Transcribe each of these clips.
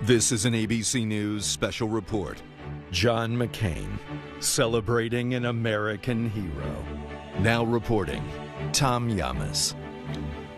This is an ABC News special report. John McCain, celebrating an American hero. Now reporting, Tom Yamas.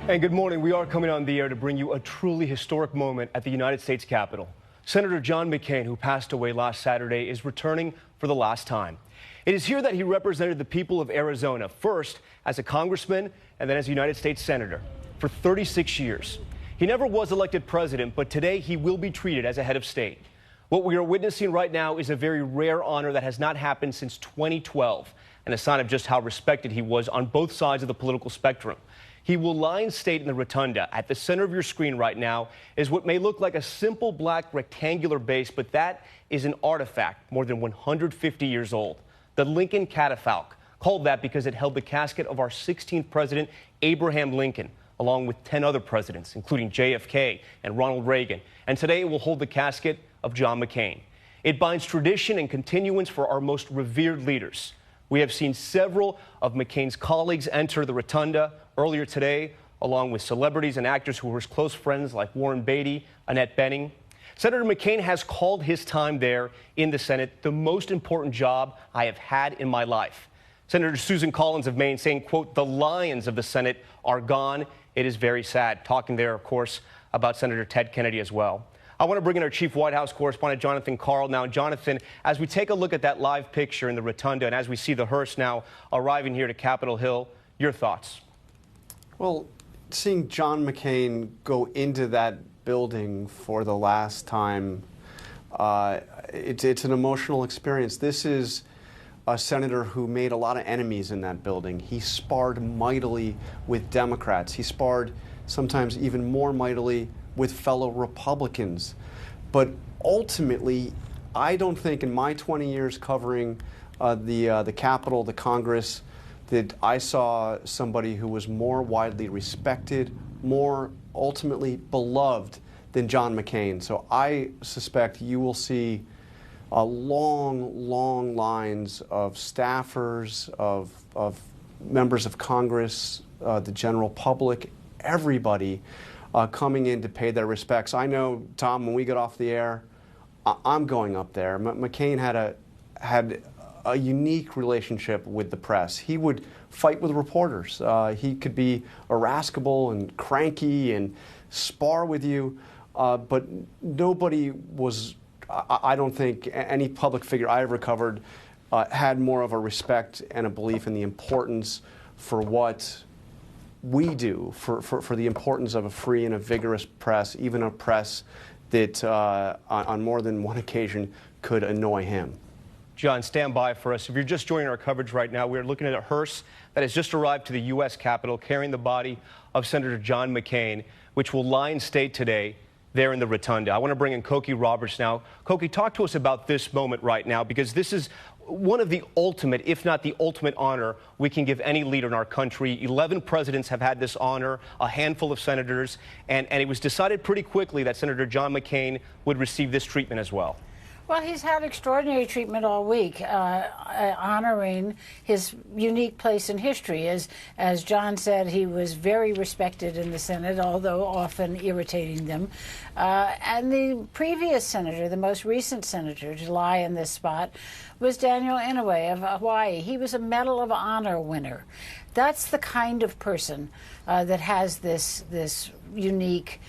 And good morning. We are coming on the air to bring you a truly historic moment at the United States Capitol. Senator John McCain, who passed away last Saturday, is returning for the last time. It is here that he represented the people of Arizona, first as a congressman and then as a United States senator for 36 years. He never was elected president, but today he will be treated as a head of state. What we are witnessing right now is a very rare honor that has not happened since 2012, and a sign of just how respected he was on both sides of the political spectrum. He will lie in state in the rotunda. At the center of your screen right now is what may look like a simple black rectangular base, but that is an artifact more than 150 years old. The Lincoln Catafalque, called that because it held the casket of our 16th president, Abraham Lincoln, along with 10 other presidents, including JFK and Ronald Reagan. And today it will hold the casket of John McCain. It binds tradition and continuance for our most revered leaders. We have seen several of McCain's colleagues enter the rotunda earlier today, along with celebrities and actors who were his close friends like Warren Beatty, Annette Bening. Senator McCain has called his time there in the Senate the most important job I have had in my life. Senator Susan Collins of Maine saying, quote, "The lions of the Senate are gone. It is very sad." Talking there, of course, about Senator Ted Kennedy as well. I want to bring in our chief White House correspondent, Jonathan Karl. Now, Jonathan, as we take a look at that live picture in the rotunda and as we see the hearse now arriving here to Capitol Hill, your thoughts? Well, seeing John McCain go into that building for the last time, it's an emotional experience. This is a senator who made a lot of enemies in that building. He sparred mightily with Democrats. He sparred sometimes even more mightily with fellow Republicans. But ultimately, I don't think in my 20 years covering the Capitol, the Congress, that I saw somebody who was more widely respected, more ultimately beloved than John McCain. So I suspect you will see long lines of staffers, of members of Congress, the general public, everybody coming in to pay their respects. I know, Tom, when we get off the air, I'm going up there. McCain had a unique relationship with the press. He would fight with reporters. He could be irascible and cranky and spar with you, but nobody was, I don't think any public figure I ever covered had more of a respect and a belief in the importance for what we do, for the importance of a free and a vigorous press, even a press that on more than one occasion could annoy him. John, stand by for us. If you're just joining our coverage right now, we're looking at a hearse that has just arrived to the U.S. Capitol carrying the body of Senator John McCain, which will lie in state today there in the rotunda. I want to bring in Cokie Roberts now. Cokie, talk to us about this moment right now, because this is one of the ultimate, if not the ultimate honor we can give any leader in our country. 11 presidents have had this honor, a handful of senators, and it was decided pretty quickly that Senator John McCain would receive this treatment as well. Well, he's had extraordinary treatment all week, honoring his unique place in history. As John said, he was very respected in the Senate, although often irritating them. And the previous senator, the most recent senator to lie in this spot, was Daniel Inouye of Hawaii. He was a Medal of Honor winner. That's the kind of person that has this unique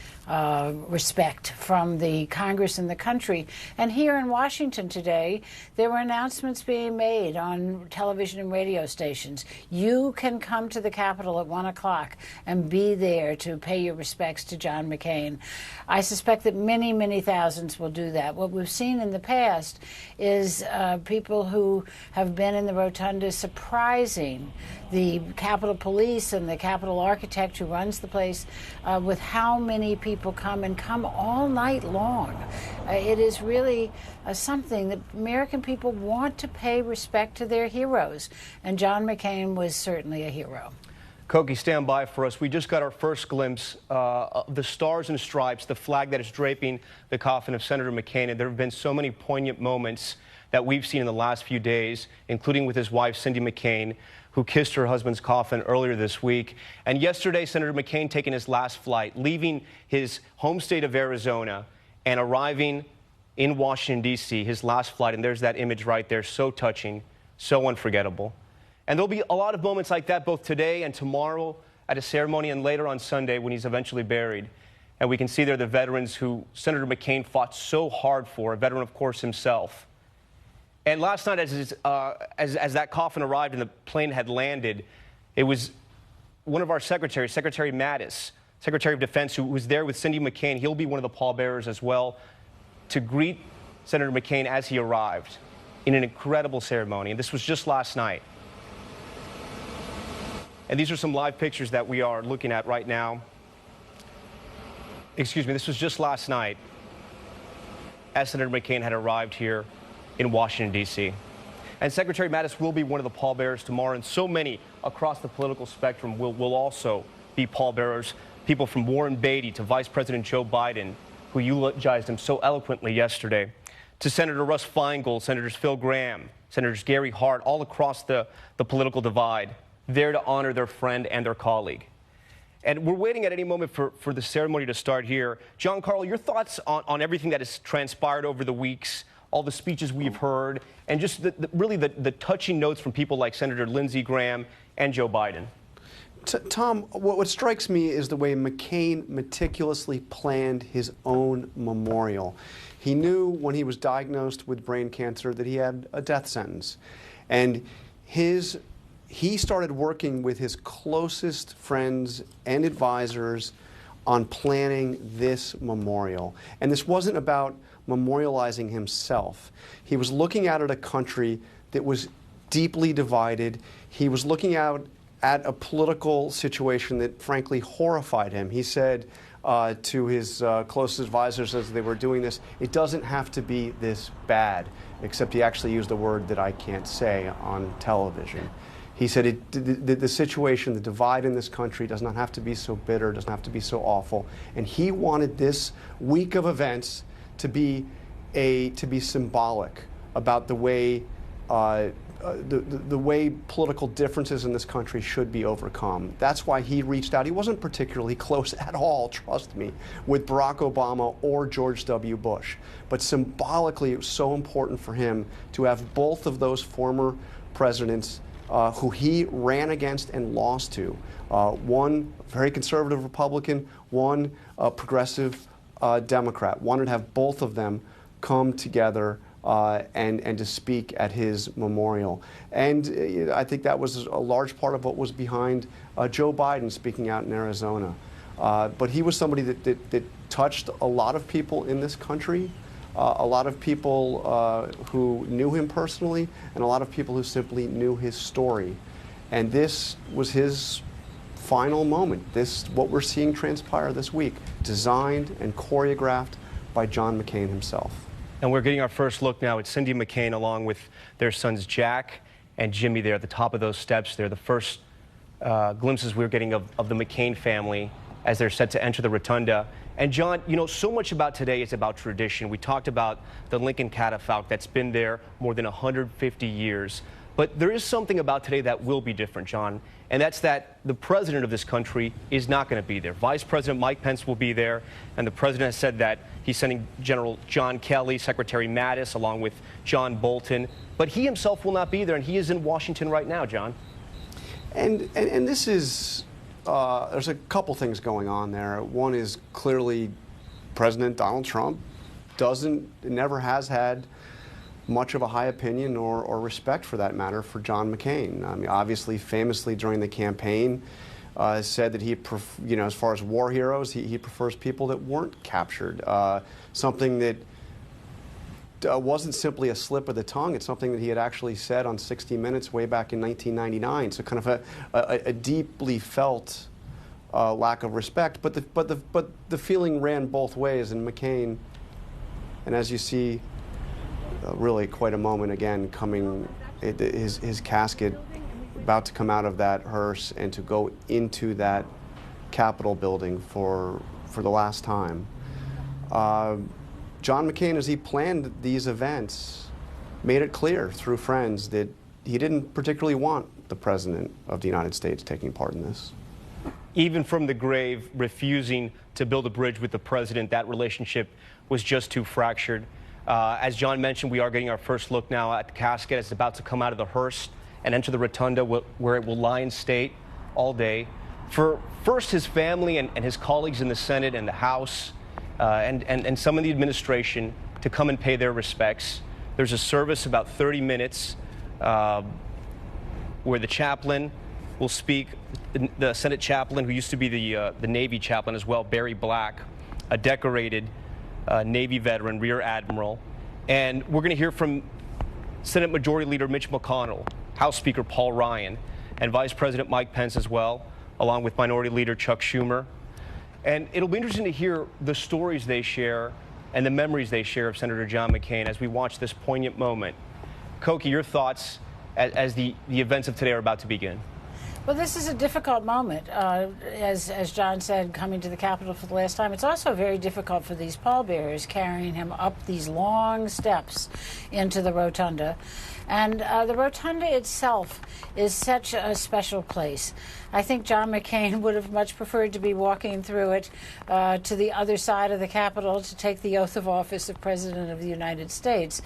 respect from the Congress and the country. And here in Washington today, there were announcements being made on television and radio stations. You can come to the Capitol at 1 o'clock and be there to pay your respects to John McCain. I suspect that many thousands will do that. What we've seen in the past is people who have been in the rotunda surprising the Capitol Police and the Capitol architect who runs the place with how many people come all night long. It is really something that American people want to pay respect to their heroes, and John McCain was certainly a hero. Cokie, stand by for us. We just got our first glimpse of the stars and stripes, the flag that is draping the coffin of Senator McCain, and there have been so many poignant moments that we've seen in the last few days, including with his wife, Cindy McCain, who kissed her husband's coffin earlier this week. And yesterday, Senator McCain taking his last flight, leaving his home state of Arizona and arriving in Washington, D.C., his last flight, and there's that image right there, so touching, so unforgettable. And there'll be a lot of moments like that both today and tomorrow at a ceremony and later on Sunday when he's eventually buried. And we can see there the veterans who Senator McCain fought so hard for, a veteran, of course, himself. And last night, as that coffin arrived and the plane had landed, it was one of our secretaries, Secretary Mattis, Secretary of Defense, who was there with Cindy McCain. He'll be one of the pallbearers as well, to greet Senator McCain as he arrived in an incredible ceremony. And this was just last night. And these are some live pictures that we are looking at right now. Excuse me, this was just last night as Senator McCain had arrived here in Washington, D.C. And Secretary Mattis will be one of the pallbearers tomorrow, and so many across the political spectrum will also be pallbearers. People from Warren Beatty to Vice President Joe Biden, who eulogized him so eloquently yesterday, to Senator Russ Feingold, Senators Phil Gramm, Senators Gary Hart, all across the political divide, there to honor their friend and their colleague. And we're waiting at any moment for the ceremony to start here. John Carl, your thoughts on everything that has transpired over the weeks, all the speeches we've heard, and just really the touching notes from people like Senator Lindsey Graham and Joe Biden? Tom, what strikes me is the way McCain meticulously planned his own memorial. He knew when he was diagnosed with brain cancer that he had a death sentence. And he started working with his closest friends and advisors on planning this memorial. And this wasn't about memorializing himself. He was looking out at a country that was deeply divided. He was looking out at a political situation that frankly horrified him. He said to his closest advisors as they were doing this, it doesn't have to be this bad, except he actually used a word that I can't say on television. He said the situation, the divide in this country does not have to be so bitter, doesn't have to be so awful. And he wanted this week of events to be symbolic about the way the way political differences in this country should be overcome. That's why he reached out. He wasn't particularly close at all, trust me, with Barack Obama or George W. Bush. But symbolically, it was so important for him to have both of those former presidents who he ran against and lost to. One very conservative Republican, one progressive Democrat. Wanted to have both of them come together and to speak at his memorial. And I think that was a large part of what was behind Joe Biden speaking out in Arizona. But he was somebody that touched a lot of people in this country, a lot of people who knew him personally, and a lot of people who simply knew his story. And this was his final moment. What we're seeing transpire this week, designed and choreographed by John McCain himself. And we're getting our first look now at Cindy McCain along with their sons Jack and Jimmy there at the top of those steps there. The first glimpses we're getting of the McCain family as they're set to enter the rotunda. And John, you know, so much about today is about tradition. We talked about the Lincoln catafalque that's been there more than 150 years. But there is something about today that will be different, John, and that's that the president of this country is not going to be there. Vice President Mike Pence will be there, and the president has said that he's sending General John Kelly, Secretary Mattis, along with John Bolton. But he himself will not be there, and he is in Washington right now, John. And this is, there's a couple things going on there. One is clearly President Donald Trump never has had much of a high opinion or respect, for that matter, for John McCain. I mean, obviously, famously during the campaign, said that he, as far as war heroes, he prefers people that weren't captured. Something that wasn't simply a slip of the tongue. It's something that he had actually said on 60 Minutes way back in 1999. So kind of a deeply felt lack of respect. But the feeling ran both ways, and McCain, and as you see, really quite a moment again coming, his casket about to come out of that hearse and to go into that Capitol building for the last time. John McCain, as he planned these events, made it clear through friends that he didn't particularly want the President of the United States taking part in this. even from the grave, refusing to build a bridge with the president. That relationship was just too fractured. As John mentioned, we are getting our first look now at the casket. It's about to come out of the hearse and enter the rotunda, where it will lie in state all day. For first his family and his colleagues in the Senate and the House and some of the administration to come and pay their respects. There's a service about 30 minutes where the chaplain will speak, the Senate chaplain, who used to be the Navy chaplain as well, Barry Black, a decorated Navy veteran, Rear Admiral. And we're going to hear from Senate Majority Leader Mitch McConnell, House Speaker Paul Ryan, and Vice President Mike Pence as well, along with Minority Leader Chuck Schumer. And it'll be interesting to hear the stories they share and the memories they share of Senator John McCain as we watch this poignant moment. Cokie, your thoughts as the events of today are about to begin? Well, this is a difficult moment. As John said, coming to the Capitol for the last time, it's also very difficult for these pallbearers carrying him up these long steps into the rotunda. And the rotunda itself is such a special place. I think John McCain would have much preferred to be walking through it to the other side of the Capitol to take the oath of office of President of the United States.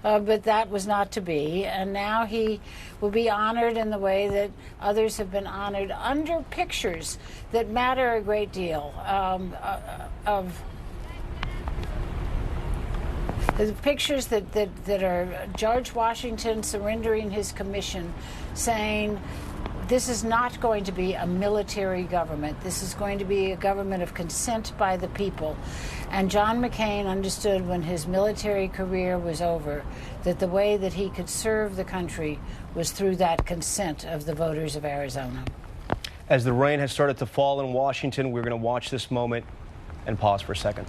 But that was not to be. And now he will be honored in the way that others have been honored, under pictures that matter a great deal of the pictures that are George Washington surrendering his commission, saying this is not going to be a military government. This is going to be a government of consent by the people. And John McCain understood when his military career was over that the way that he could serve the country was through that consent of the voters of Arizona. As the rain has started to fall in Washington, we're going to watch this moment and pause for a second.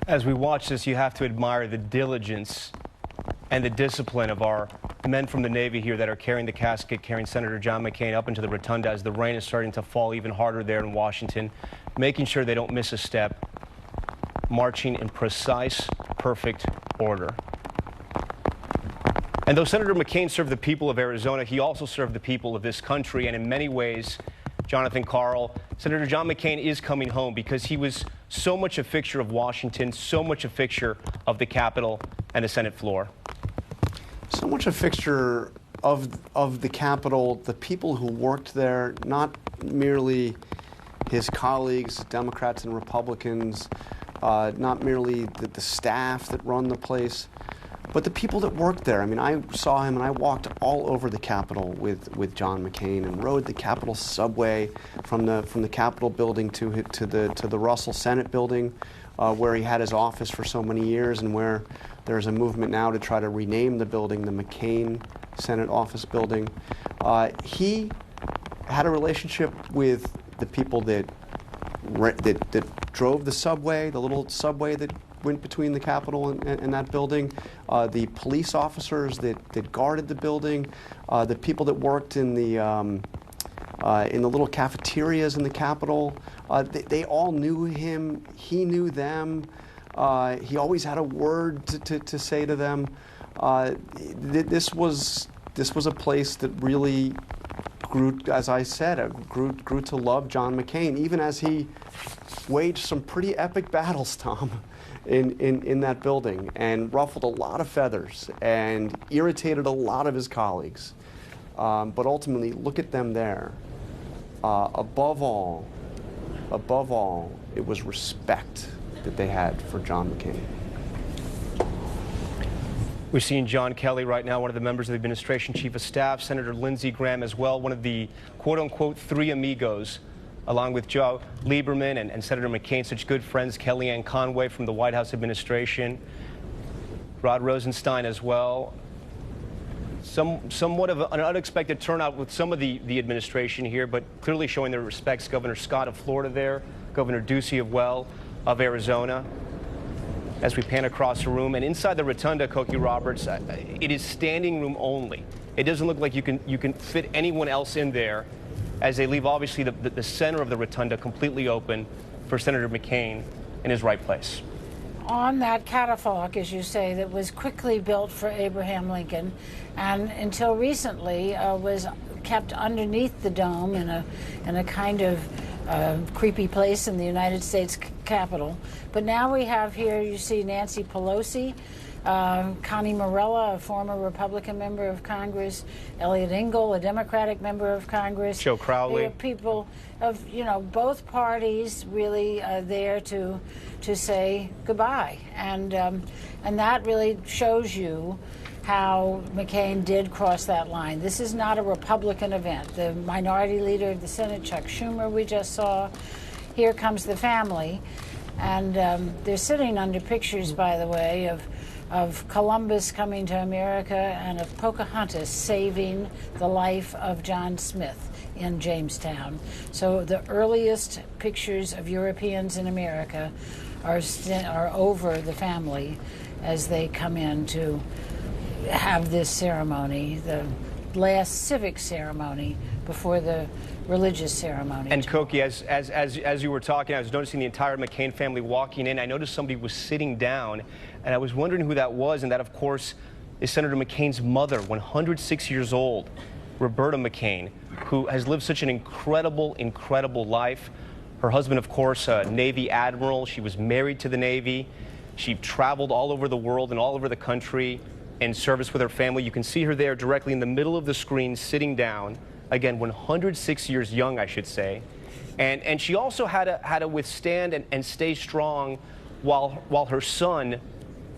As we watch this, you have to admire the diligence and the discipline of our men from the Navy here that are carrying the casket, carrying Senator John McCain up into the rotunda as the rain is starting to fall even harder there in Washington, making sure they don't miss a step, marching in precise, perfect order. And though Senator McCain served the people of Arizona, he also served the people of this country, and in many ways, Jonathan Karl, Senator John McCain is coming home because he was so much a fixture of Washington, so much a fixture of the Capitol and the Senate floor. So much a fixture of the Capitol, the people who worked there, not merely his colleagues, Democrats and Republicans, not merely the staff that run the place, but the people that worked there. I mean, I saw him and I walked all over the Capitol with John McCain and rode the Capitol subway from the Capitol building to the Russell Senate building, where he had his office for so many years, and where there's a movement now to try to rename the building the McCain Senate office building. He had a relationship with the people that drove the subway, the little subway that went between the Capitol and that building, the police officers that guarded the building, the people that worked in the little cafeterias in the Capitol. They all knew him. He knew them. He always had a word to say to them. This was a place that really grew, as I said, grew to love John McCain, even as he waged some pretty epic battles, Tom, in that building, and ruffled a lot of feathers and irritated a lot of his colleagues. But ultimately, look at them there. Above all, it was respect that they had for John McCain. We're seeing John Kelly right now, one of the members of the administration chief of staff, Senator Lindsey Graham as well, one of the quote-unquote three amigos, along with Joe Lieberman and Senator McCain, such good friends, Kellyanne Conway from the White House administration, Rod Rosenstein as well. Somewhat of an unexpected turnout with some of the administration here, but clearly showing their respects. Governor Scott of Florida there, Governor Ducey of Arizona. As we pan across the room, and inside the rotunda, Cokie Roberts, it is standing room only. It doesn't look like you can fit anyone else in there, as they leave obviously the center of the rotunda completely open for Senator McCain in his right place. On that catafalque, as you say, that was quickly built for Abraham Lincoln, and until recently was kept underneath the dome in a kind of creepy place in the United States Capitol. But now we have here, you see Nancy Pelosi, Connie Morella, a former Republican member of Congress, Elliot Engel, a Democratic member of Congress. Joe Crowley. There are people of, both parties really there to say goodbye. And that really shows you how McCain did cross that line. This is not a Republican event. The minority leader of the Senate, Chuck Schumer, we just saw. Here comes the family. And they're sitting under pictures, by the way, of Columbus coming to America and of Pocahontas saving the life of John Smith in Jamestown. So the earliest pictures of Europeans in America are over the family as they come in to have this ceremony, the last civic ceremony before the religious ceremony. And Cokie, as you were talking, I was noticing the entire McCain family walking in. I noticed somebody was sitting down, and I was wondering who that was, and that, of course, is Senator McCain's mother, 106 years old, Roberta McCain, who has lived such an incredible life. Her husband, of course, a Navy admiral. She was married to the Navy. She traveled all over the world and all over the country in service with her family. You can see her there directly in the middle of the screen, sitting down. Again, 106 years young, I should say. And she also had to withstand and stay strong while her son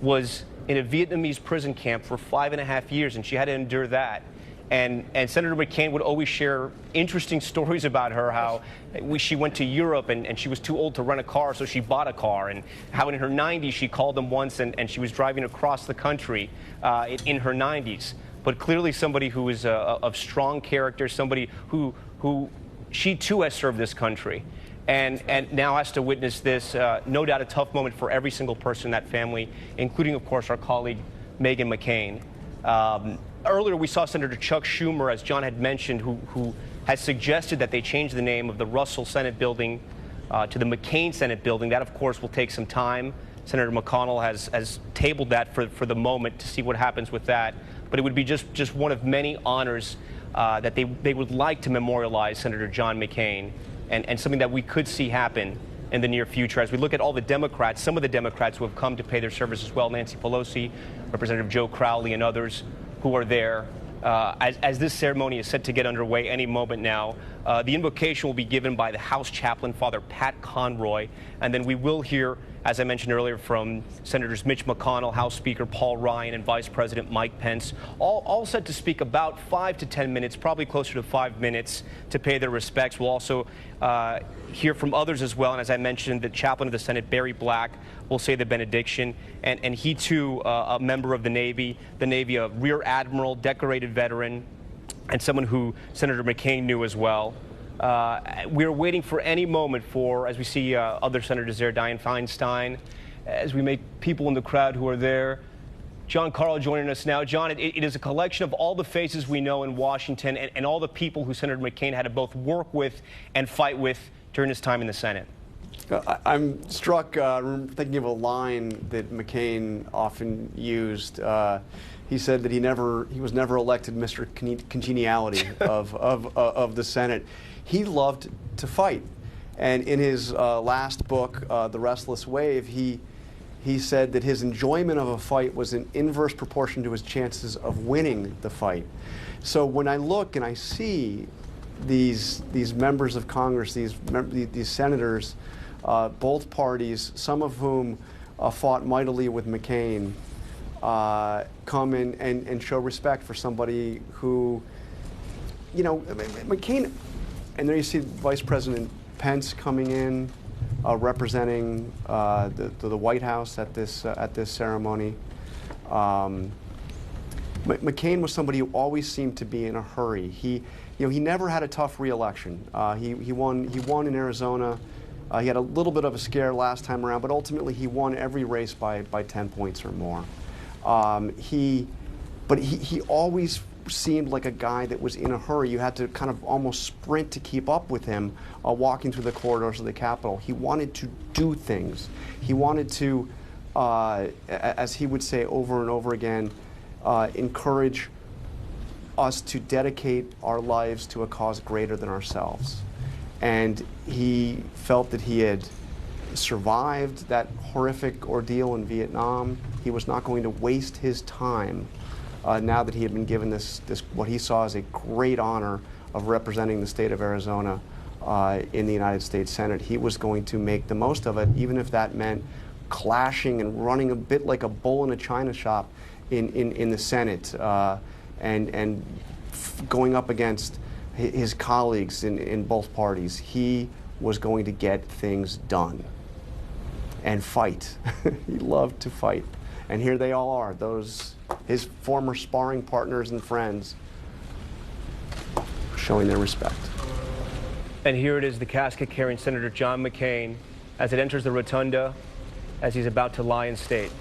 was in a Vietnamese prison camp for 5.5 years, and she had to endure that. And Senator McCain would always share interesting stories about her, how she went to Europe and she was too old to rent a car, so she bought a car, and how in her 90s she called them once and she was driving across the country in her 90s. But clearly somebody who is of strong character, somebody who she too has served this country and now has to witness this, no doubt a tough moment for every single person in that family, including, of course, our colleague Meghan McCain. Earlier, we saw Senator Chuck Schumer, as John had mentioned, who has suggested that they change the name of the Russell Senate building to the McCain Senate building. That, of course, will take some time. Senator McConnell has tabled that for the moment to see what happens with that. But it would be just one of many honors that they would like to memorialize Senator John McCain, and something that we could see happen in the near future. As we look at all the Democrats, some of the Democrats who have come to pay their service as well, Nancy Pelosi, Representative Joe Crowley, and others who are there. As this ceremony is set to get underway any moment now, the invocation will be given by the House Chaplain, Father Pat Conroy, and then we will hear, as I mentioned earlier, from Senators Mitch McConnell, House Speaker Paul Ryan, and Vice President Mike Pence, all set to speak about 5 to 10 minutes, probably closer to 5 minutes, to pay their respects. We'll also hear from others as well, and as I mentioned, the Chaplain of the Senate, Barry Black, will say the benediction, and he too a member of the Navy, a Rear Admiral, decorated veteran, and someone who Senator McCain knew as well. We're waiting for any moment for, as we see other senators there, Dianne Feinstein, as we make people in the crowd who are there. John Carl joining us now. John, it is a collection of all the faces we know in Washington and all the people who Senator McCain had to both work with and fight with during his time in the Senate. I'm struck thinking of a line that McCain often used. He said that he was never elected Mr. Congeniality of the Senate. He loved to fight, and in his last book, The Restless Wave, he said that his enjoyment of a fight was in inverse proportion to his chances of winning the fight. So when I look and I see these members of Congress, these senators, both parties, some of whom fought mightily with McCain, come in and show respect for somebody who, you know, McCain, and there you see Vice President Pence coming in, representing the White House at this ceremony. McCain was somebody who always seemed to be in a hurry. He never had a tough re-election. He won in Arizona. He had a little bit of a scare last time around, but ultimately he won every race by 10 points or more. He always seemed like a guy that was in a hurry. You had to kind of almost sprint to keep up with him walking through the corridors of the Capitol. He wanted to do things. He wanted to, as he would say over and over again, encourage us to dedicate our lives to a cause greater than ourselves. And he felt that he had survived that horrific ordeal in Vietnam. He was not going to waste his time now that he had been given this what he saw as a great honor of representing the state of Arizona in the United States Senate. He was going to make the most of it, even if that meant clashing and running a bit like a bull in a china shop in the Senate, and going up against his colleagues in both parties. He was going to get things done and fight. He loved to fight. And here they all are, his former sparring partners and friends, showing their respect. And here it is, the casket carrying Senator John McCain as it enters the rotunda, as he's about to lie in state.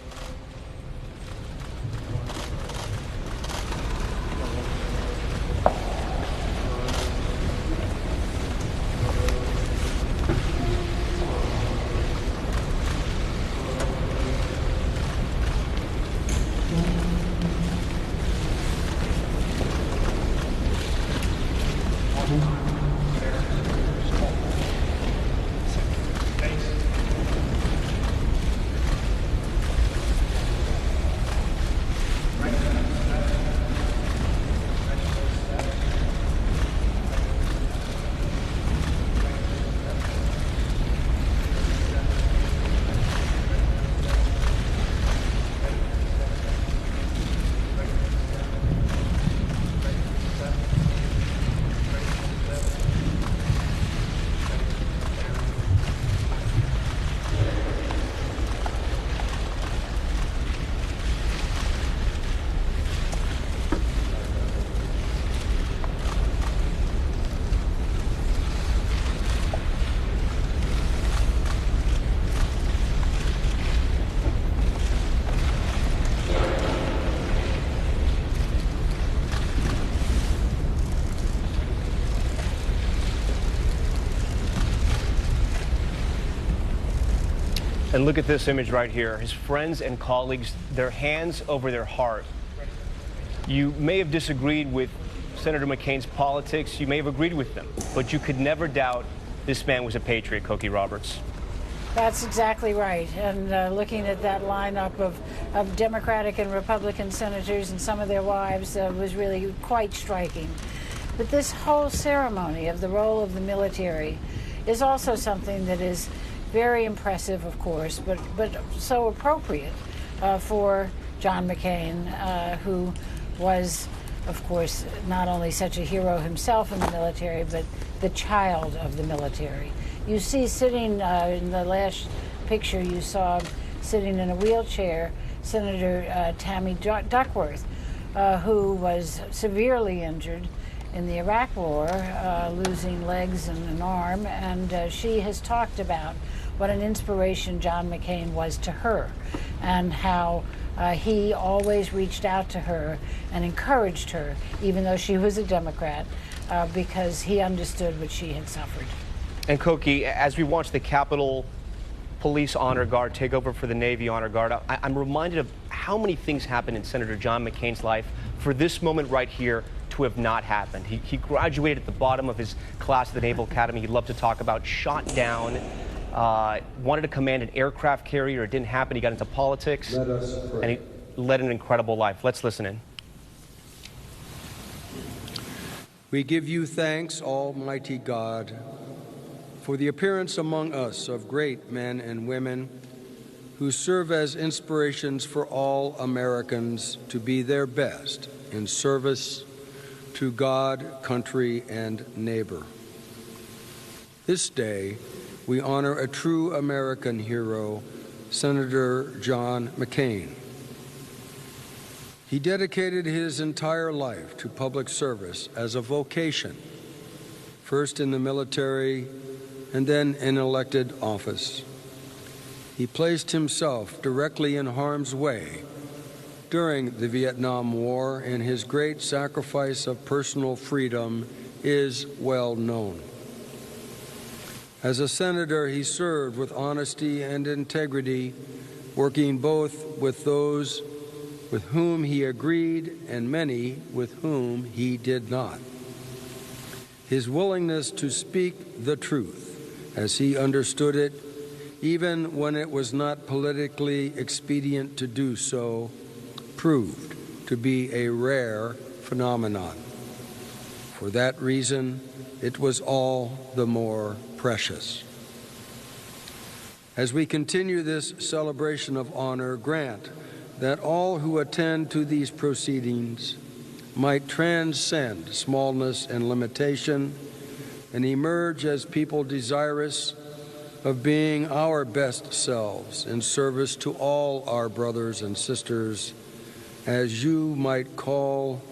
And look at this image right here. His friends and colleagues, their hands over their heart. You may have disagreed with Senator McCain's politics. You may have agreed with them, but you could never doubt this man was a patriot, Cokie Roberts. That's exactly right. And looking at that lineup of Democratic and Republican senators and some of their wives was really quite striking. But this whole ceremony of the role of the military is also something that is very impressive, of course, but so appropriate for John McCain, who was, of course, not only such a hero himself in the military, but the child of the military. You see sitting in the last picture you saw, sitting in a wheelchair, Senator Tammy Duckworth, who was severely injured in the Iraq War, losing legs and an arm, and she has talked about what an inspiration John McCain was to her, and how he always reached out to her and encouraged her, even though she was a Democrat, because he understood what she had suffered. And Cokie, as we watch the Capitol Police Honor Guard take over for the Navy Honor Guard, I'm reminded of how many things happened in Senator John McCain's life for this moment right here to have not happened. He graduated at the bottom of his class at the Naval Academy. He loved to talk about, shot down, wanted to command an aircraft carrier. It didn't happen. He got into politics, and he led an incredible life. Let's listen in. We give you thanks, Almighty God, for the appearance among us of great men and women who serve as inspirations for all Americans to be their best in service to God, country, and neighbor. This day, we honor a true American hero, Senator John McCain. He dedicated his entire life to public service as a vocation, first in the military and then in elected office. He placed himself directly in harm's way during the Vietnam War, and his great sacrifice of personal freedom is well known. As a senator, he served with honesty and integrity, working both with those with whom he agreed and many with whom he did not. His willingness to speak the truth as he understood it, even when it was not politically expedient to do so, proved to be a rare phenomenon. For that reason, it was all the more precious. As we continue this celebration of honor, grant that all who attend to these proceedings might transcend smallness and limitation and emerge as people desirous of being our best selves in service to all our brothers and sisters, as you might call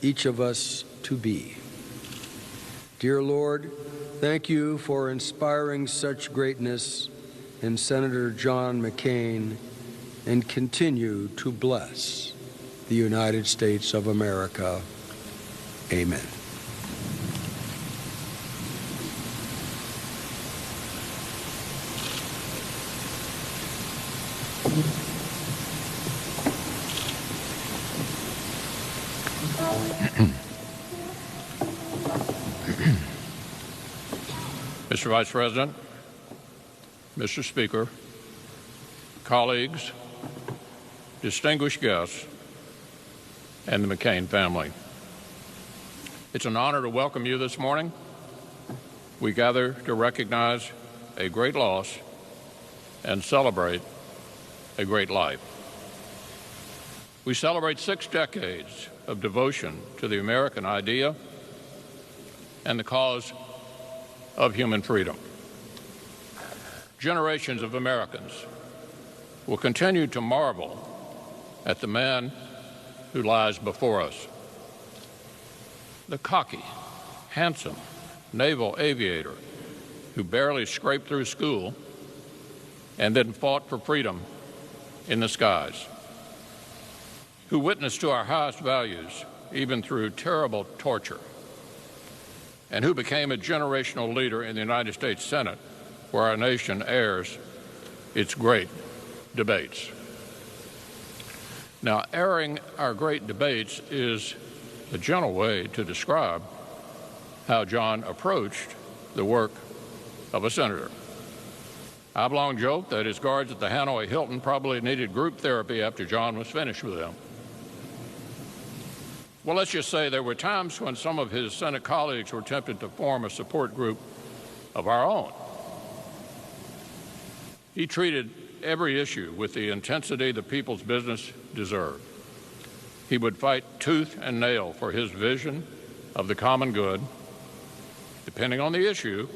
each of us to be. Dear Lord, thank you for inspiring such greatness in Senator John McCain, and continue to bless the United States of America. Amen. Mr. Vice President, Mr. Speaker, colleagues, distinguished guests, and the McCain family. It's an honor to welcome you this morning. We gather to recognize a great loss and celebrate a great life. We celebrate 6 decades of devotion to the American idea and the cause of human freedom. Generations of Americans will continue to marvel at the man who lies before us. The cocky, handsome naval aviator who barely scraped through school and then fought for freedom in the skies, who witnessed to our highest values even through terrible torture, and who became a generational leader in the United States Senate, where our nation airs its great debates. Now, airing our great debates is a gentle way to describe how John approached the work of a senator. I've long joked that his guards at the Hanoi Hilton probably needed group therapy after John was finished with them. Well, let's just say there were times when some of his Senate colleagues were tempted to form a support group of our own. He treated every issue with the intensity the people's business deserved. He would fight tooth and nail for his vision of the common good. Depending on the issue,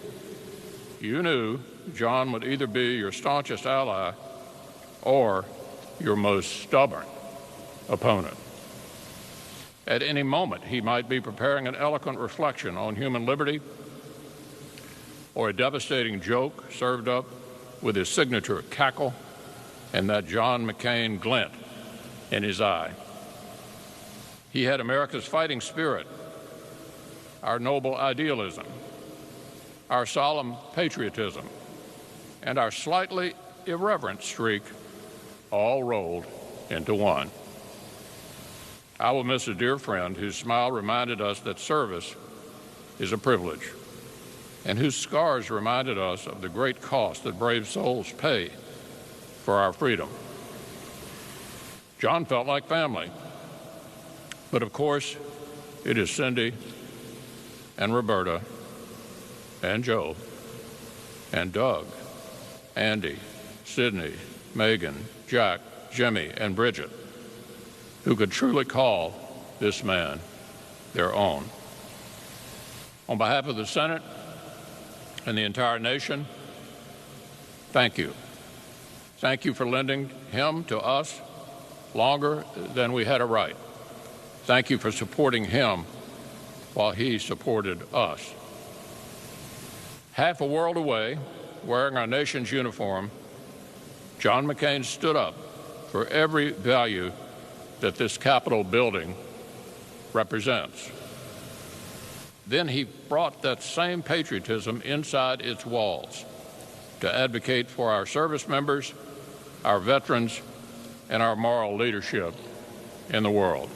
you knew John would either be your staunchest ally or your most stubborn opponent. At any moment, he might be preparing an eloquent reflection on human liberty or a devastating joke served up with his signature cackle and that John McCain glint in his eye. He had America's fighting spirit, our noble idealism, our solemn patriotism, and our slightly irreverent streak all rolled into one. I will miss a dear friend whose smile reminded us that service is a privilege, and whose scars reminded us of the great cost that brave souls pay for our freedom. John felt like family, but of course, it is Cindy and Roberta and Joe and Doug, Andy, Sydney, Megan, Jack, Jimmy, and Bridget who could truly call this man their own. On behalf of the Senate and the entire nation, thank you. Thank you for lending him to us longer than we had a right. Thank you for supporting him while he supported us. Half a world away, wearing our nation's uniform, John McCain stood up for every value that this Capitol building represents. Then he brought that same patriotism inside its walls to advocate for our service members, our veterans, and our moral leadership in the world.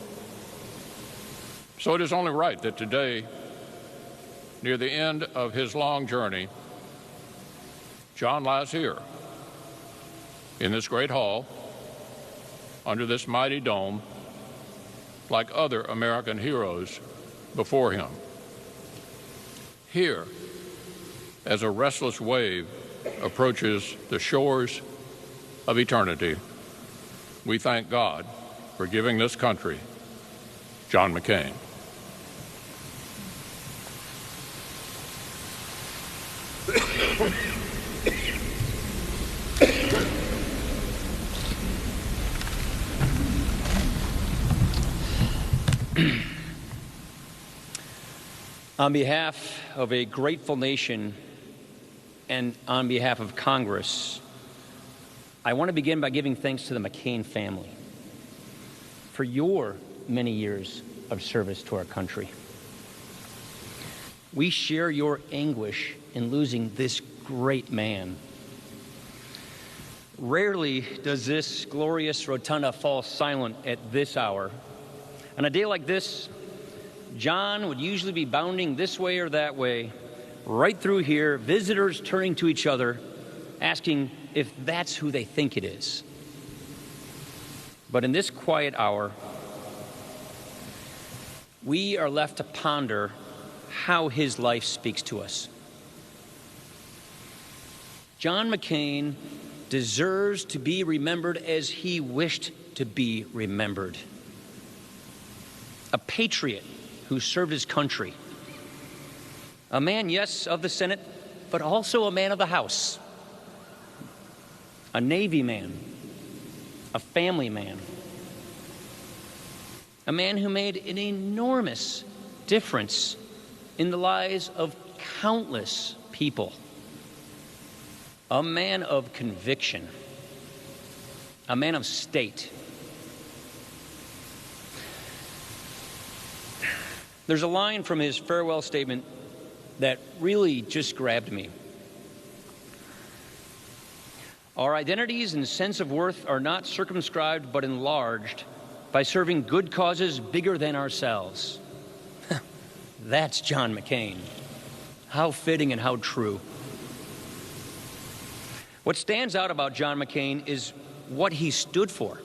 So it is only right that today, near the end of his long journey, John lies here in this great hall, under this mighty dome, like other American heroes before him. Here, as a restless wave approaches the shores of eternity, we thank God for giving this country John McCain. On behalf of a grateful nation and on behalf of Congress, I want to begin by giving thanks to the McCain family for your many years of service to our country. We share your anguish in losing this great man. Rarely does this glorious rotunda fall silent at this hour. On a day like this, John would usually be bounding this way or that way, right through here, visitors turning to each other, asking if that's who they think it is. But in this quiet hour, we are left to ponder how his life speaks to us. John McCain deserves to be remembered as he wished to be remembered. A patriot who served his country. A man, yes, of the Senate, but also a man of the House. A Navy man, a family man. A man who made an enormous difference in the lives of countless people. A man of conviction. A man of state. There's a line from his farewell statement that really just grabbed me. Our identities and sense of worth are not circumscribed but enlarged by serving good causes bigger than ourselves. That's John McCain. How fitting and how true. What stands out about John McCain is what he stood for.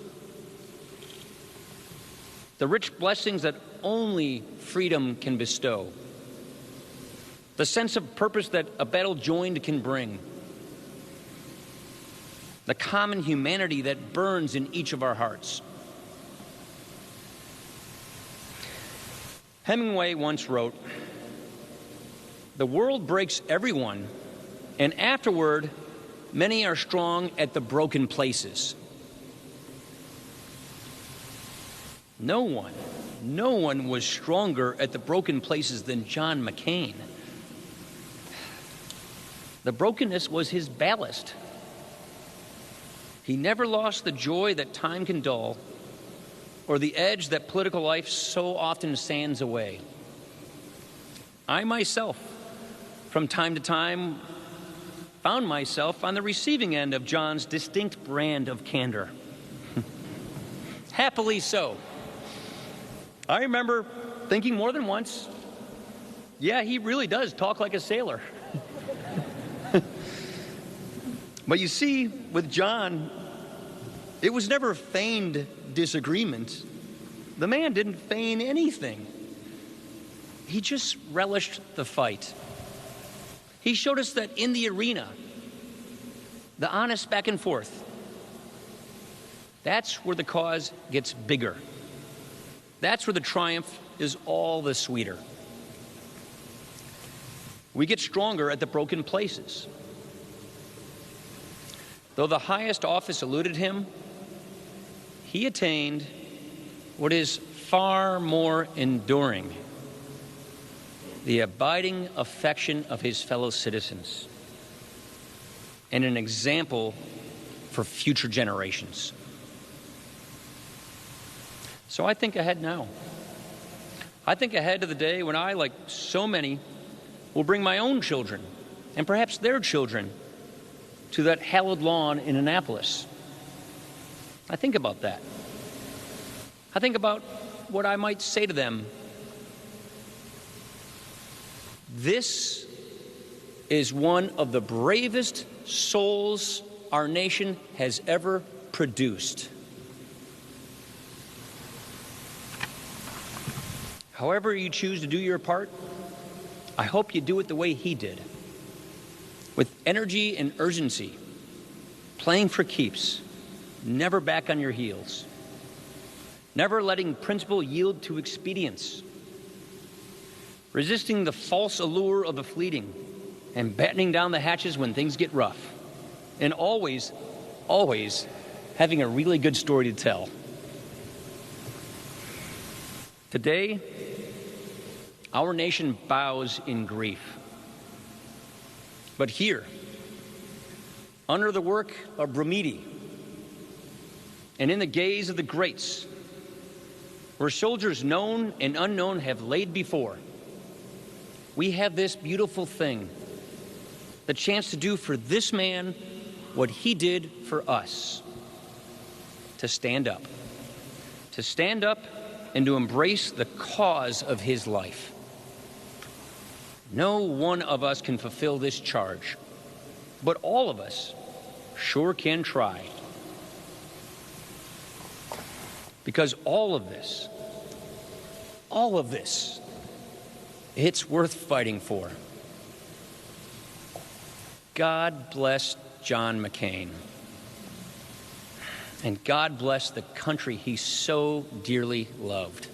The rich blessings that only freedom can bestow. The sense of purpose that a battle joined can bring. The common humanity that burns in each of our hearts. Hemingway once wrote, "The world breaks everyone, and afterward, many are strong at the broken places." No one was stronger at the broken places than John McCain. The brokenness was his ballast. He never lost the joy that time can dull, or the edge that political life so often sands away. I myself from time to time, found myself on the receiving end of John's distinct brand of candor. Happily so. I remember thinking more than once, yeah, he really does talk like a sailor. But you see, with John, it was never feigned disagreement. The man didn't feign anything. He just relished the fight. He showed us that in the arena, the honest back and forth, that's where the cause gets bigger. That's where the triumph is all the sweeter. We get stronger at the broken places. Though the highest office eluded him, he attained what is far more enduring: the abiding affection of his fellow citizens, and an example for future generations. So I think ahead now. I think ahead to the day when I, like so many, will bring my own children, and perhaps their children, to that hallowed lawn in Annapolis. I think about that. I think about what I might say to them. This is one of the bravest souls our nation has ever produced. However you choose to do your part, I hope you do it the way he did, with energy and urgency, playing for keeps, never back on your heels, never letting principle yield to expedience, resisting the false allure of the fleeting, and battening down the hatches when things get rough, and always, always having a really good story to tell. Today, our nation bows in grief. But here, under the work of Brumidi, and in the gaze of the greats, where soldiers known and unknown have laid before, we have this beautiful thing, the chance to do for this man what he did for us: to stand up and to embrace the cause of his life. No one of us can fulfill this charge, but all of us sure can try. Because all of this, it's worth fighting for. God bless John McCain. And God bless the country he so dearly loved.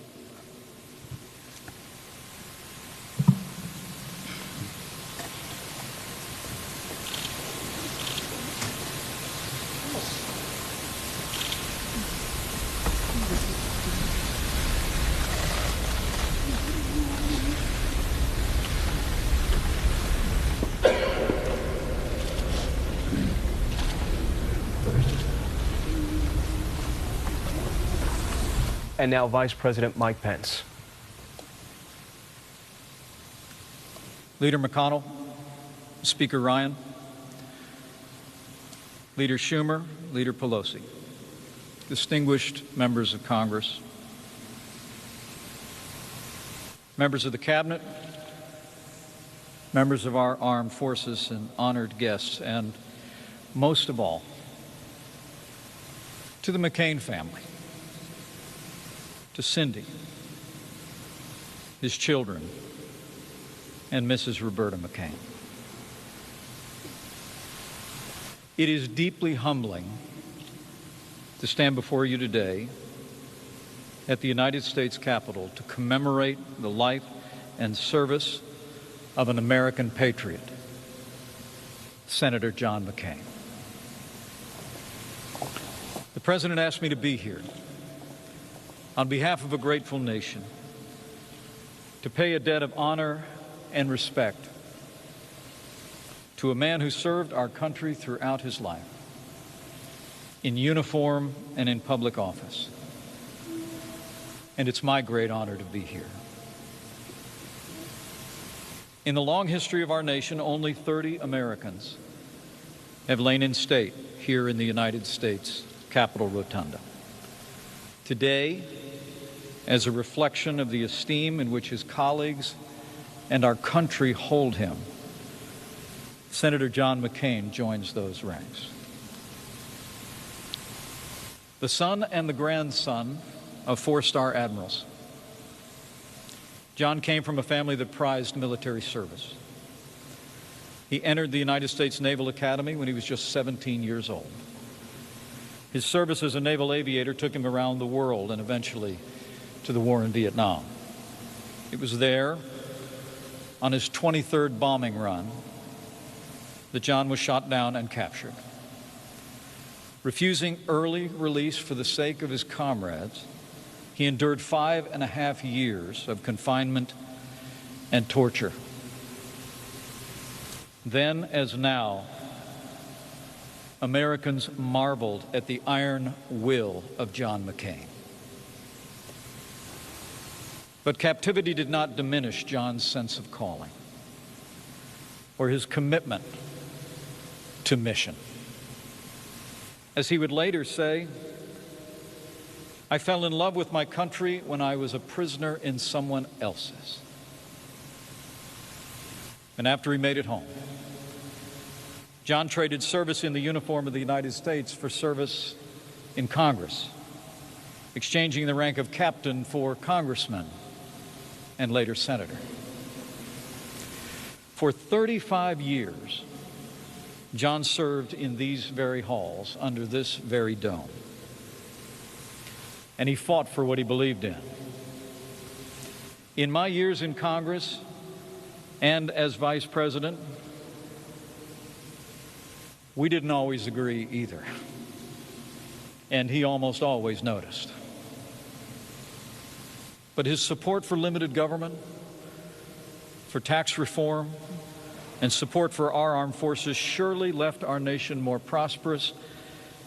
And now Vice President Mike Pence. Leader McConnell, Speaker Ryan, Leader Schumer, Leader Pelosi, distinguished members of Congress, members of the Cabinet, members of our armed forces, and honored guests, and most of all, to the McCain family, to Cindy, his children, and Mrs. Roberta McCain. It is deeply humbling to stand before you today at the United States Capitol to commemorate the life and service of an American patriot, Senator John McCain. The President asked me to be here on behalf of a grateful nation, to pay a debt of honor and respect to a man who served our country throughout his life, in uniform and in public office. And it's my great honor to be here. In the long history of our nation, only 30 Americans have lain in state here in the United States Capitol Rotunda. Today, as a reflection of the esteem in which his colleagues and our country hold him, Senator John McCain joins those ranks. The son and the grandson of four-star admirals, John came from a family that prized military service. He entered the United States Naval Academy when he was just 17 years old. His service as a naval aviator took him around the world and eventually to the war in Vietnam. It was there, on his 23rd bombing run, that John was shot down and captured. Refusing early release for the sake of his comrades, he endured 5.5 years of confinement and torture. Then, as now, Americans marveled at the iron will of John McCain. But captivity did not diminish John's sense of calling or his commitment to mission. As he would later say, "I fell in love with my country when I was a prisoner in someone else's." And after he made it home, John traded service in the uniform of the United States for service in Congress, exchanging the rank of captain for congressman and later senator. For 35 years, John served in these very halls, under this very dome. And he fought for what he believed in. In my years in Congress and as vice president, we didn't always agree either. And he almost always noticed. But his support for limited government, for tax reform, and support for our armed forces surely left our nation more prosperous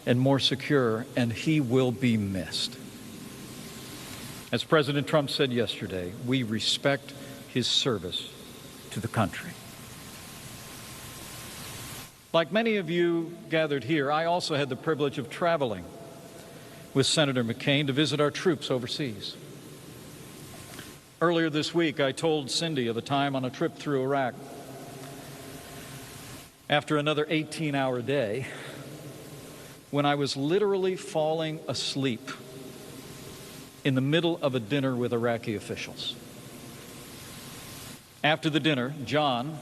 and more secure, and he will be missed. As President Trump said yesterday, we respect his service to the country. Like many of you gathered here, I also had the privilege of traveling with Senator McCain to visit our troops overseas. Earlier this week, I told Cindy of a time on a trip through Iraq. After another 18-hour day, when I was literally falling asleep in the middle of a dinner with Iraqi officials. After the dinner, John,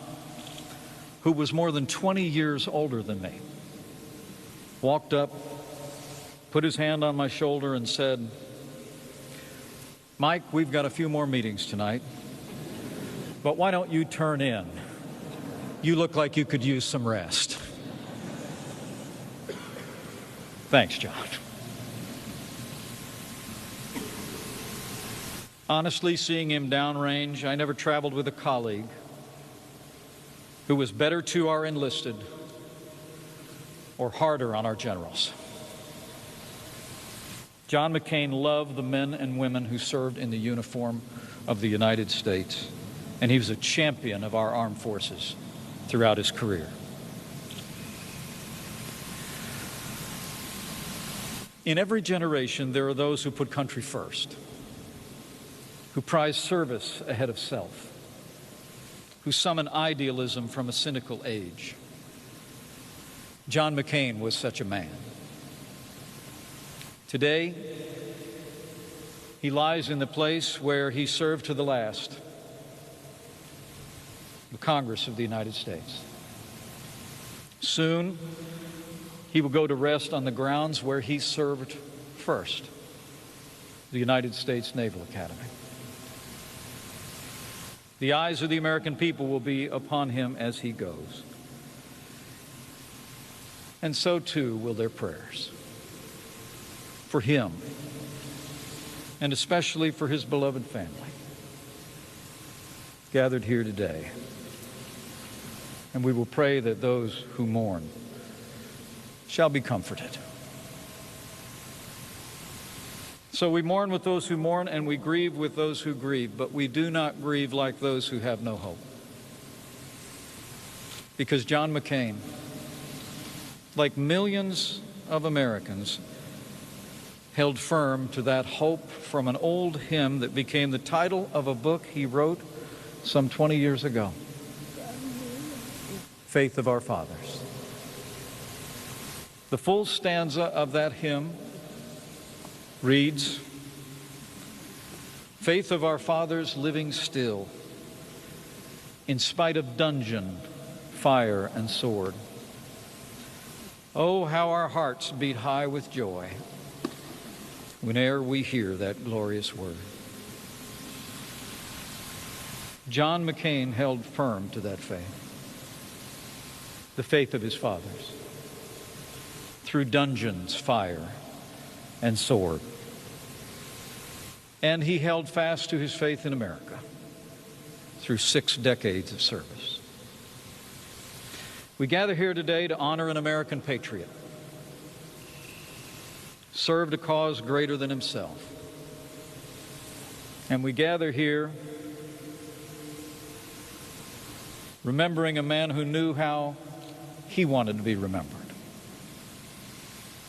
who was more than 20 years older than me, walked up, put his hand on my shoulder and said, "Mike, we've got a few more meetings tonight, but why don't you turn in? You look like you could use some rest." Thanks, John. Honestly, seeing him downrange, I never traveled with a colleague who was better to our enlisted or harder on our generals. John McCain loved the men and women who served in the uniform of the United States, and he was a champion of our armed forces throughout his career. In every generation, there are those who put country first, who prize service ahead of self, who summon idealism from a cynical age. John McCain was such a man. Today, he lies in the place where he served to the last, the Congress of the United States. Soon, he will go to rest on the grounds where he served first, the United States Naval Academy. The eyes of the American people will be upon him as he goes. And so too will their prayers for him, and especially for his beloved family gathered here today. And we will pray that those who mourn shall be comforted. So we mourn with those who mourn, and we grieve with those who grieve, but we do not grieve like those who have no hope. because John McCain, like millions of Americans, held firm to that hope from an old hymn that became the title of a book he wrote some 20 years ago, Faith of Our Fathers. The full stanza of that hymn reads, "Faith of our fathers living still, in spite of dungeon, fire, and sword. Oh, how our hearts beat high with joy whene'er we hear that glorious word." John McCain held firm to that faith, the faith of his fathers, through dungeons, fire, and sword. And he held fast to his faith in America through 6 decades of service. We gather here today to honor an American patriot, served a cause greater than himself. And we gather here remembering a man who knew how he wanted to be remembered.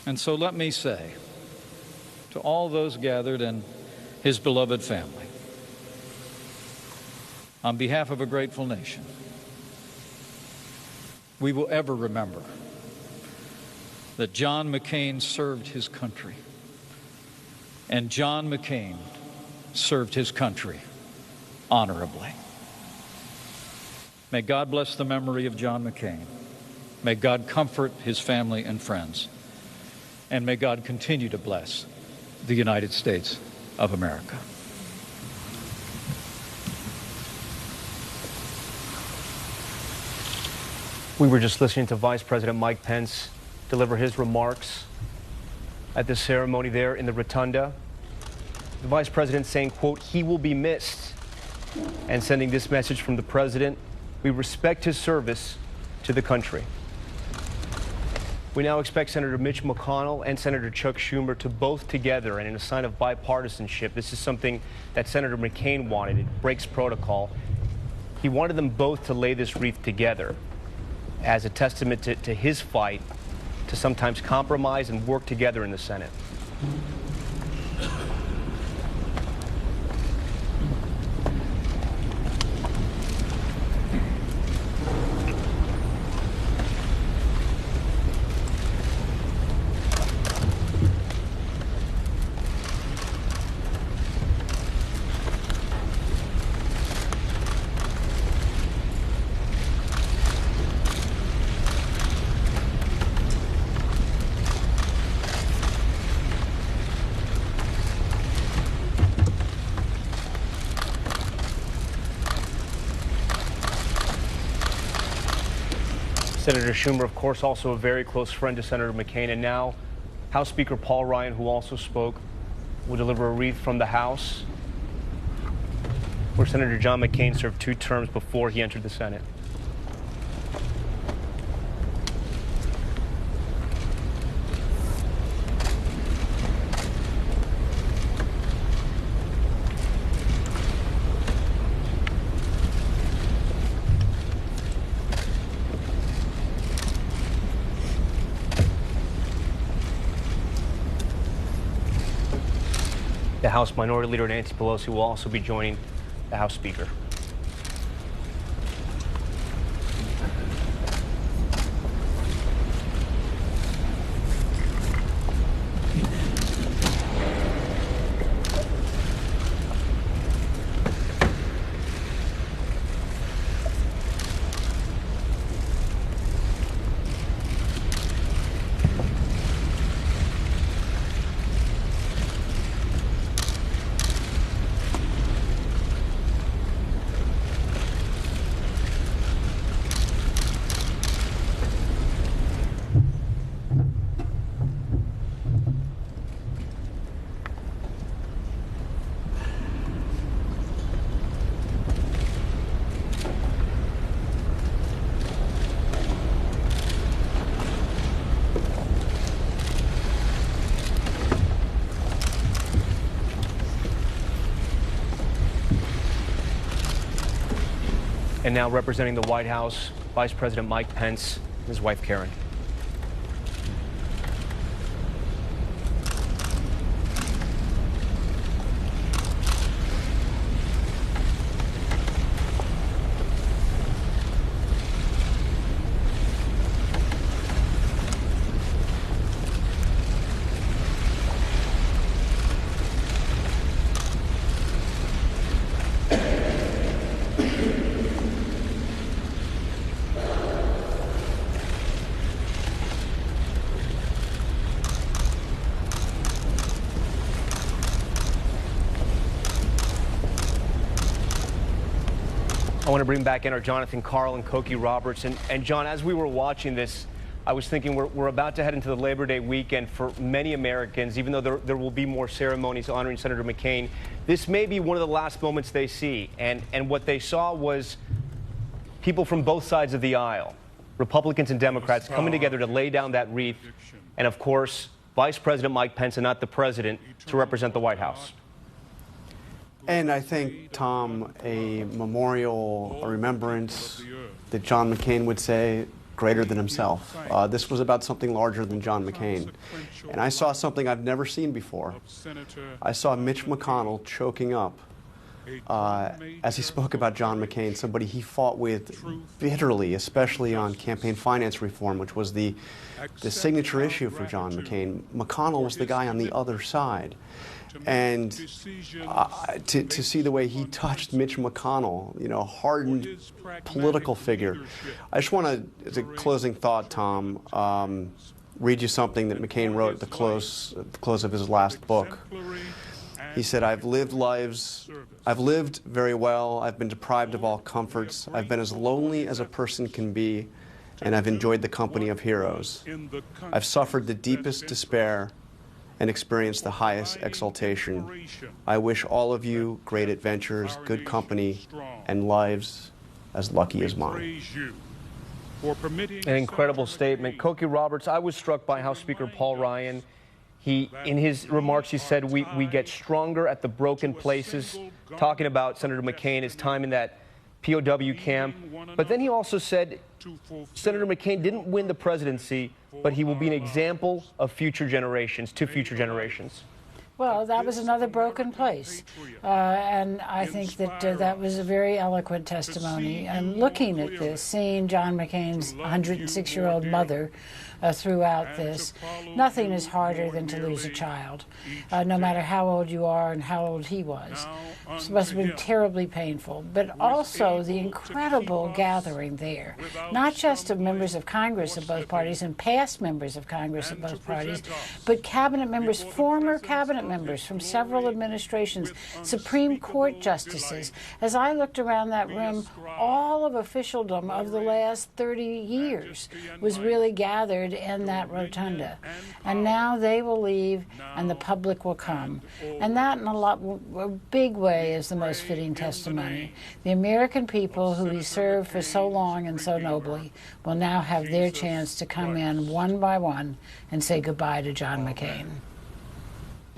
And so let me say to all those gathered and his beloved family, on behalf of a grateful nation, we will ever remember that John McCain served his country, and John McCain served his country honorably. May God bless the memory of John McCain. May God comfort his family and friends. And may God continue to bless the United States of America. We were just listening to Vice President Mike Pence deliver his remarks at the ceremony there in the rotunda. The Vice President saying, quote, "He will be missed," and sending this message from the President: "We respect his service to the country." We now expect Senator Mitch McConnell and Senator Chuck Schumer to both together, and in a sign of bipartisanship, this is something that Senator McCain wanted. It breaks protocol. He wanted them both to lay this wreath together as a testament to his fight to sometimes compromise and work together in the Senate. Senator Schumer, of course, also a very close friend to Senator McCain. And now House Speaker Paul Ryan, who also spoke, will deliver a wreath from the House, where Senator John McCain served 2 terms before he entered the Senate. The House Minority Leader Nancy Pelosi will also be joining the House Speaker. And now representing the White House, Vice President Mike Pence and his wife Karen. I want to bring back in our Jonathan Carl and Cokie Roberts. And John, as we were watching this, I was thinking we're about to head into the Labor Day weekend for many Americans, even though there will be more ceremonies honoring Senator McCain. This may be one of the last moments they see. And what they saw was people from both sides of the aisle, Republicans and Democrats, coming together to lay down that wreath. And of course, Vice President Mike Pence, and not the president, to represent the White House. And I think, Tom, a memorial, a remembrance that John McCain would say, greater than himself. This was about something larger than John McCain. And I saw something I've never seen before. I saw Mitch McConnell choking up as he spoke about John McCain, somebody he fought with bitterly, especially on campaign finance reform, which was the signature issue for John McCain. McConnell was the guy on the other side. And to see the way he touched Mitch McConnell, you know, hardened political figure. I just want to, as a closing thought, Tom, read you something that McCain wrote at the close of his last book. He said, I've lived very well. I've been deprived of all comforts. I've been as lonely as a person can be, and I've enjoyed the company of heroes. I've suffered the deepest despair and experienced the highest exaltation. I wish all of you great adventures, good company, and lives as lucky as mine. An incredible statement. Cokie Roberts, I was struck by House Speaker Paul Ryan. In his remarks, he said we get stronger at the broken places, talking about Senator McCain, his time in that POW camp. But then he also said Senator McCain didn't win the presidency, but he will be an example of future generations, to future generations. Well, that was another broken place. And I think that that was a very eloquent testimony. And looking at this, seeing John McCain's 106-year-old mother throughout this, nothing is harder than to lose a child, no matter how old you are and how old he was. It must have been terribly painful, but also the incredible gathering there, not just of members of Congress of both parties and past members of Congress of both parties, but cabinet members, former cabinet members from several administrations, Supreme Court justices. As I looked around that room, all of officialdom of the last 30 years was really gathered in that rotunda. And now they will leave and the public will come. And that in a big way is the most fitting testimony. The American people who he served for so long and so nobly will now have their chance to come in one by one and say goodbye to John McCain.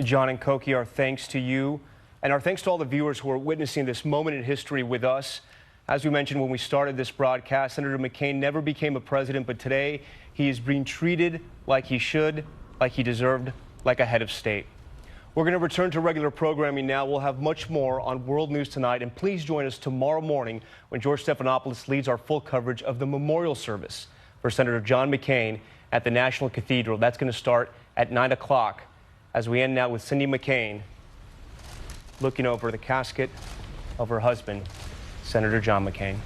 John and Cokie, our thanks to you, and our thanks to all the viewers who are witnessing this moment in history with us. As we mentioned when we started this broadcast, Senator McCain never became a president, but today he is being treated like he should, like he deserved, like a head of state. We're going to return to regular programming now. We'll have much more on World News Tonight, and please join us tomorrow morning when George Stephanopoulos leads our full coverage of the memorial service for Senator John McCain at the National Cathedral. That's going to start at 9 o'clock. As we end now with Cindy McCain looking over the casket of her husband, Senator John McCain.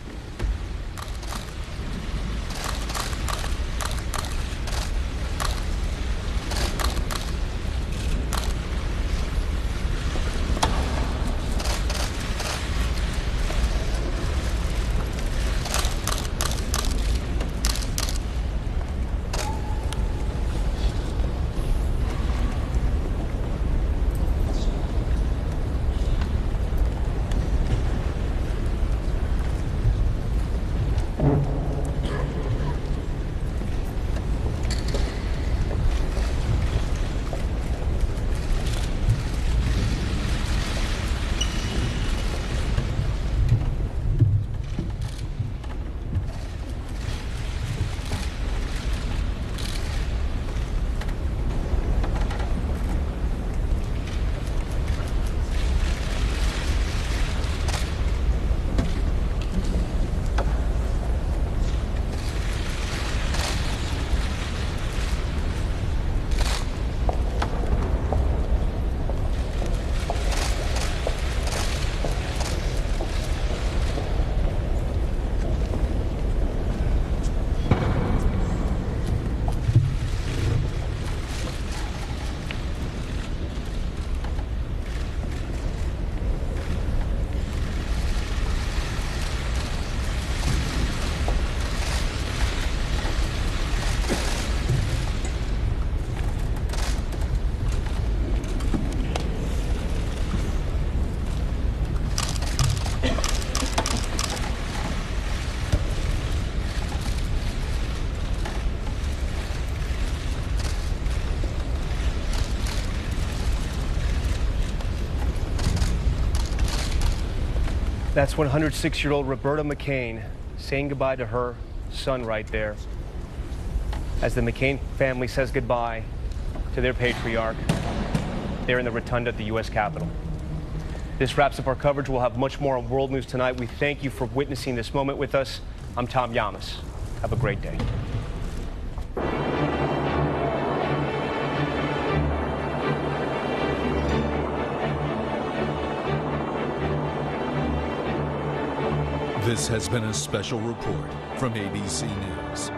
That's 106-year-old Roberta McCain saying goodbye to her son right there as the McCain family says goodbye to their patriarch there in the rotunda at the U.S. Capitol. This wraps up our coverage. We'll have much more on World News tonight. We thank you for witnessing this moment with us. I'm Tom Yamas. Have a great day. This has been a special report from ABC News.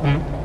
Mm-hmm.